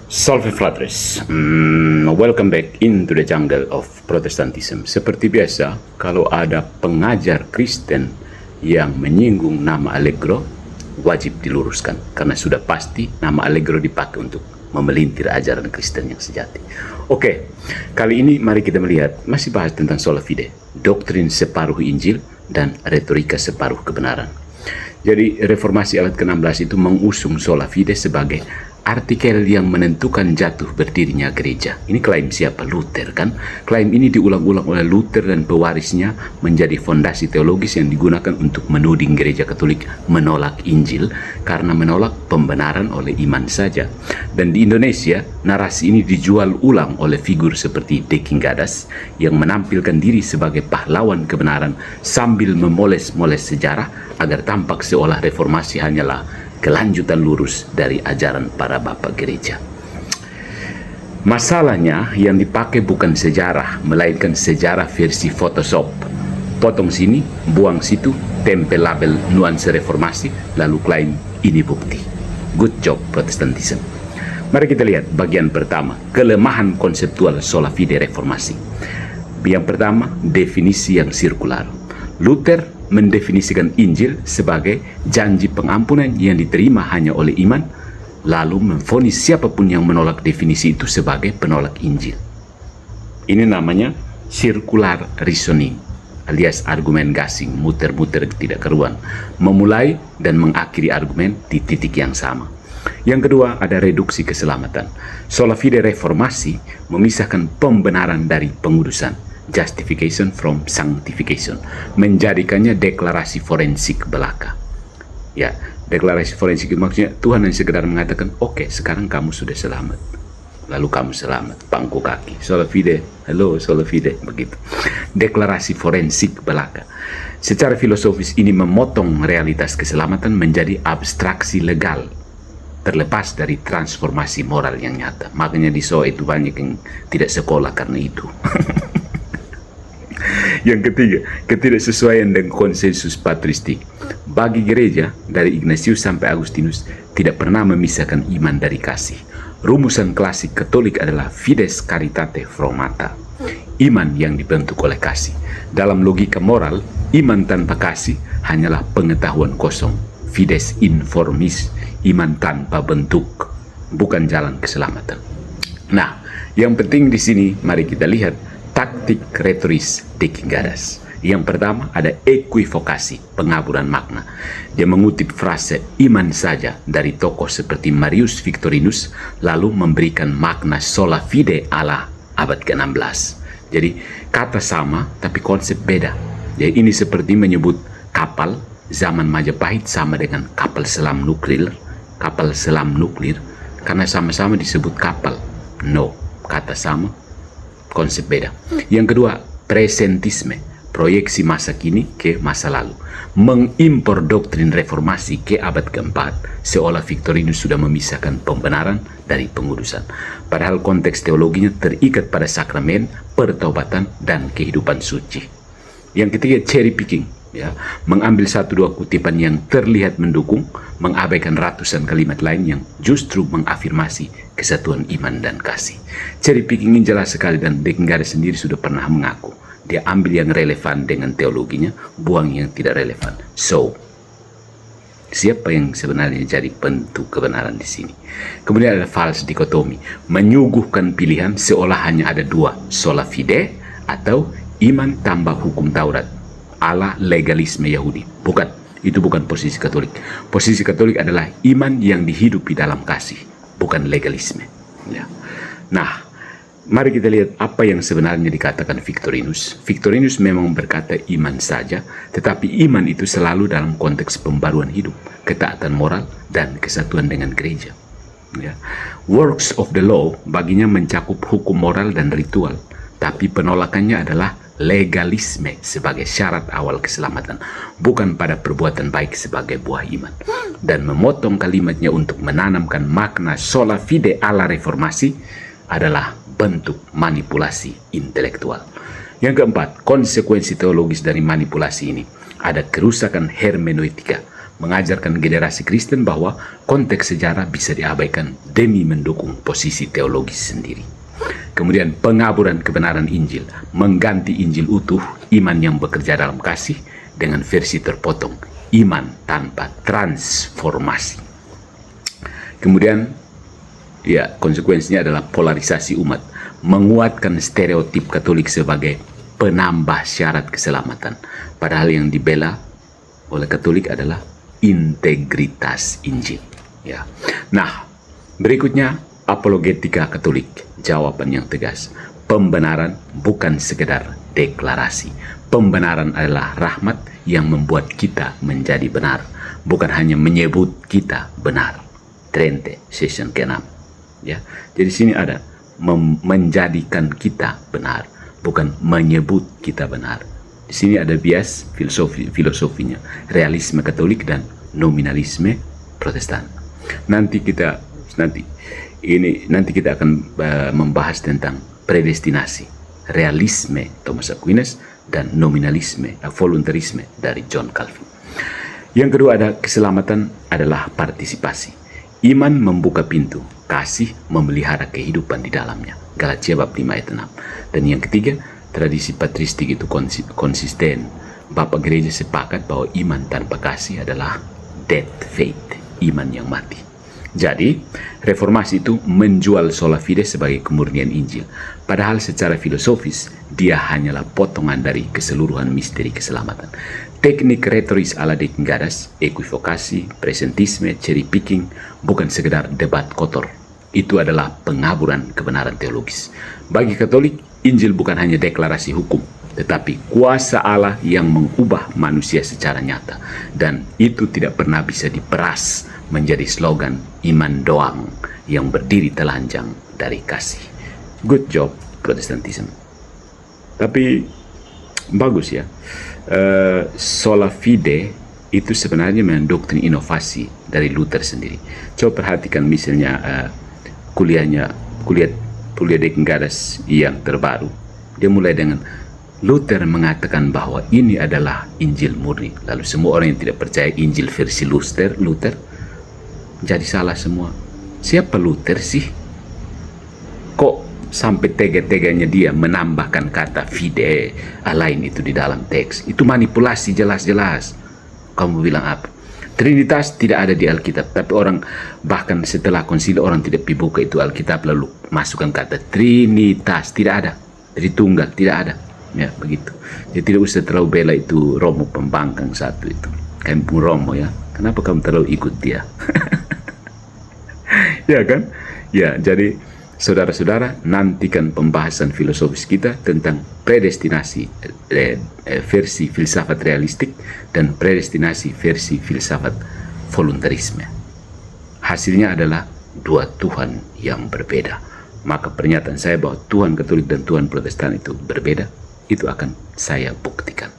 Salve Fratres, welcome back into the jungle of Protestantism. Seperti biasa, kalau ada pengajar Kristen yang menyinggung nama Allegro, wajib diluruskan, karena sudah pasti nama Allegro dipakai untuk memelintir ajaran Kristen yang sejati. Oke, kali ini mari kita melihat, masih bahas tentang sola fide, doktrin separuh Injil dan retorika separuh kebenaran. Jadi reformasi abad ke-16 itu mengusung sola fide sebagai artikel yang menentukan jatuh berdirinya gereja. Ini klaim siapa? Luther, kan? Klaim ini diulang-ulang oleh Luther dan pewarisnya menjadi fondasi teologis yang digunakan untuk menuding gereja Katolik menolak Injil karena menolak pembenaran oleh iman saja. Dan di Indonesia, narasi ini dijual ulang oleh figur seperti De King-Gadas yang menampilkan diri sebagai pahlawan kebenaran sambil memoles-moles sejarah agar tampak seolah reformasi hanyalah kelanjutan lurus dari ajaran para bapak gereja. Masalahnya yang dipakai bukan sejarah, melainkan sejarah versi Photoshop. Potong sini, buang situ, tempel label nuansa reformasi, lalu klaim ini bukti. Good job Protestantism. Mari kita lihat bagian pertama, kelemahan konseptual sola fide reformasi. Yang pertama, definisi yang sirkular. Luther mendefinisikan Injil sebagai janji pengampunan yang diterima hanya oleh iman, lalu memvonis siapapun yang menolak definisi itu sebagai penolak Injil. Ini namanya circular reasoning, alias argumen gasing, muter-muter tidak karuan, memulai dan mengakhiri argumen di titik yang sama. Yang kedua, ada reduksi keselamatan. Sola fide reformasi memisahkan pembenaran dari pengudusan, justification from sanctification, menjadikannya deklarasi forensik belaka. Ya, deklarasi forensik itu maksudnya Tuhan yang sekedar mengatakan, oke, sekarang kamu sudah selamat, lalu kamu selamat, pangku kaki, sola fide, hello sola fide, begitu. Deklarasi forensik belaka. Secara filosofis ini memotong realitas keselamatan menjadi abstraksi legal, terlepas dari transformasi moral yang nyata. Makanya di SOA itu banyak yang tidak sekolah karena itu. Yang ketiga, ketidaksesuaian dengan konsensus patristik. Bagi gereja, dari Ignatius sampai Agustinus, tidak pernah memisahkan iman dari kasih. Rumusan klasik Katolik adalah fides caritate fromata, iman yang dibentuk oleh kasih. Dalam logika moral, iman tanpa kasih hanyalah pengetahuan kosong, fides informis, iman tanpa bentuk, bukan jalan keselamatan. Nah, yang penting di sini, mari kita lihat taktik retoris De King-Gadas. Yang pertama ada equivokasi, pengaburan makna. Dia mengutip frase iman saja dari tokoh seperti Marius Victorinus, lalu memberikan makna sola fide ala abad ke-16. Jadi kata sama tapi konsep beda. Jadi ini seperti menyebut kapal zaman Majapahit sama dengan kapal selam nuklir, karena sama-sama disebut kapal. No, kata sama, konsep beda. Yang kedua, presentisme, proyeksi masa kini ke masa lalu, mengimpor doktrin reformasi ke abad keempat, seolah Victorinus sudah memisahkan pembenaran dari pengudusan. Padahal konteks teologinya terikat pada sakramen, pertobatan, dan kehidupan suci. Yang ketiga, cherry picking, ya, mengambil satu dua kutipan yang terlihat mendukung, mengabaikan ratusan kalimat lain yang justru mengafirmasi kesatuan iman dan kasih. Cherry picking ini jelas sekali, dan De King-Gadas sendiri sudah pernah mengaku dia ambil yang relevan dengan teologinya, buang yang tidak relevan. So, siapa yang sebenarnya jadi bentuk kebenaran di sini? Kemudian ada false dikotomi, menyuguhkan pilihan seolah hanya ada dua, sola fide atau iman tambah hukum Taurat, ala legalisme Yahudi. Bukan, itu bukan posisi Katolik. Posisi Katolik adalah iman yang dihidupi dalam kasih, bukan legalisme. Ya. Nah, mari kita lihat apa yang sebenarnya dikatakan Victorinus. Victorinus memang berkata iman saja, tetapi iman itu selalu dalam konteks pembaruan hidup, ketaatan moral, dan kesatuan dengan gereja. Ya. Works of the law baginya mencakup hukum moral dan ritual, tapi penolakannya adalah legalisme sebagai syarat awal keselamatan, bukan pada perbuatan baik sebagai buah iman. Dan memotong kalimatnya untuk menanamkan makna sola fide ala reformasi adalah bentuk manipulasi intelektual. Yang keempat, konsekuensi teologis dari manipulasi ini. Ada kerusakan hermeneutika, mengajarkan generasi Kristen bahwa konteks sejarah bisa diabaikan demi mendukung posisi teologis sendiri. Kemudian pengaburan kebenaran Injil, mengganti Injil utuh, iman yang bekerja dalam kasih, dengan versi terpotong, iman tanpa transformasi. Kemudian, ya, konsekuensinya adalah polarisasi umat, menguatkan stereotip Katolik sebagai penambah syarat keselamatan. Padahal yang dibela oleh Katolik adalah integritas Injil. Ya. Nah, berikutnya apologetika Katolik, jawaban yang tegas. Pembenaran bukan sekedar deklarasi. Pembenaran adalah rahmat yang membuat kita menjadi benar, bukan hanya menyebut kita benar. Trente, session ke-6. Ya. Jadi sini ada menjadikan kita benar, bukan menyebut kita benar. Di sini ada bias filosofinya, realisme Katolik dan nominalisme Protestan. Nanti kita akan membahas tentang predestinasi, realisme Thomas Aquinas dan nominalisme, voluntarisme dari John Calvin. Yang kedua ada keselamatan adalah partisipasi. Iman membuka pintu, kasih memelihara kehidupan di dalamnya. Galatia bab 5 ayat 6. Dan yang ketiga, tradisi patristik itu konsisten. Bapak gereja sepakat bahwa iman tanpa kasih adalah dead faith, iman yang mati. Jadi, reformasi itu menjual sola fide sebagai kemurnian Injil. Padahal secara filosofis, dia hanyalah potongan dari keseluruhan misteri keselamatan. Teknik retoris ala Dekingadas, equivokasi, presentisme, cherry picking, bukan sekedar debat kotor. Itu adalah pengaburan kebenaran teologis. Bagi Katolik, Injil bukan hanya deklarasi hukum, tetapi kuasa Allah yang mengubah manusia secara nyata. Dan itu tidak pernah bisa diperas menjadi slogan iman doang yang berdiri telanjang dari kasih. Good job, Protestantism. Tapi bagus ya. Sola fide itu sebenarnya memang doktrin inovasi dari Luther sendiri. Coba perhatikan misalnya kuliah Dekingadas yang terbaru. Dia mulai dengan Luther mengatakan bahwa ini adalah Injil murni. Lalu semua orang yang tidak percaya Injil versi Luther jadi salah semua. Siapa Luther sih? Kok sampai tega-teganya dia menambahkan kata fide lain itu di dalam teks? Itu manipulasi jelas-jelas. Kamu bilang apa? Trinitas tidak ada di Alkitab, tapi orang bahkan setelah konsili orang tidak buka itu Alkitab lalu masukkan kata Trinitas, tidak ada. Tritunggal tidak ada. Ya, begitu. Jadi tidak usah terlalu bela itu Romo pembangkang satu itu. Kampung Romo ya. Kenapa kamu terlalu ikut dia? Ya kan? Ya, jadi saudara-saudara, nantikan pembahasan filosofis kita tentang predestinasi versi filsafat realistik dan predestinasi versi filsafat voluntarisme. Hasilnya adalah dua Tuhan yang berbeda. Maka pernyataan saya bahwa Tuhan Katolik dan Tuhan Protestan itu berbeda, itu akan saya buktikan.